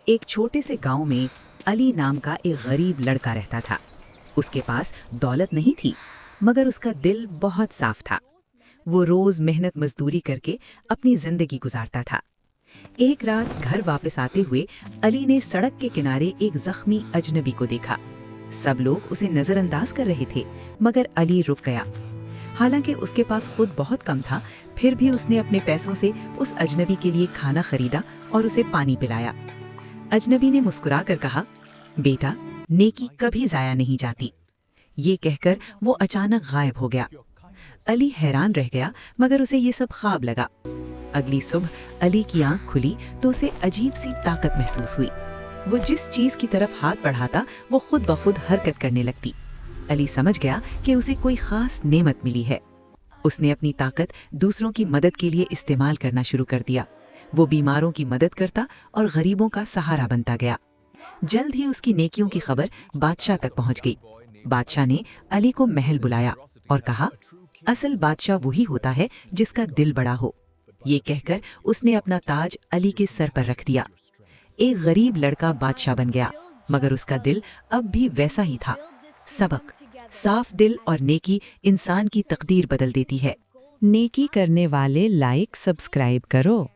ایک چھوٹے سے گاؤں میں علی نام کا ایک غریب لڑکا رہتا تھا۔ اس کے پاس دولت نہیں تھی، مگر اس کا دل بہت صاف تھا۔ وہ روز محنت مزدوری کر کے اپنی زندگی گزارتا تھا۔ ایک رات گھر واپس آتے ہوئے علی نے سڑک کے کنارے ایک زخمی اجنبی کو دیکھا۔ سب لوگ اسے نظر انداز کر رہے تھے، مگر علی رک گیا۔ حالانکہ اس کے پاس خود بہت کم تھا، پھر بھی اس نے اپنے پیسوں سے اس اجنبی کے لیے کھانا خریدا اور اسے پانی پلایا۔ اجنبی نے مسکرا کر کہا، بیٹا، نیکی کبھی ضائع نہیں جاتی۔ یہ کہہ کر وہ اچانک غائب ہو گیا۔ علی حیران رہ گیا، مگر اسے یہ سب خواب لگا۔ اگلی صبح علی کی آنکھ کھلی تو اسے عجیب سی طاقت محسوس ہوئی۔ وہ جس چیز کی طرف ہاتھ بڑھاتا وہ خود بخود حرکت کرنے لگتی۔ علی سمجھ گیا کہ اسے کوئی خاص نعمت ملی ہے۔ اس نے اپنی طاقت دوسروں کی مدد کے لیے استعمال کرنا شروع کر دیا۔ وہ بیماروں کی مدد کرتا اور غریبوں کا سہارا بنتا گیا۔ جلد ہی اس کی نیکیوں کی خبر بادشاہ تک پہنچ گئی۔ بادشاہ نے علی کو محل بلایا اور کہا، اصل بادشاہ وہی ہوتا ہے جس کا دل بڑا ہو۔ یہ کہہ کر اس نے اپنا تاج علی کے سر پر رکھ دیا۔ ایک غریب لڑکا بادشاہ بن گیا، مگر اس کا دل اب بھی ویسا ہی تھا۔ سبق: صاف دل اور نیکی انسان کی تقدیر بدل دیتی ہے۔ نیکی کرنے والے لائک سبسکرائب کرو۔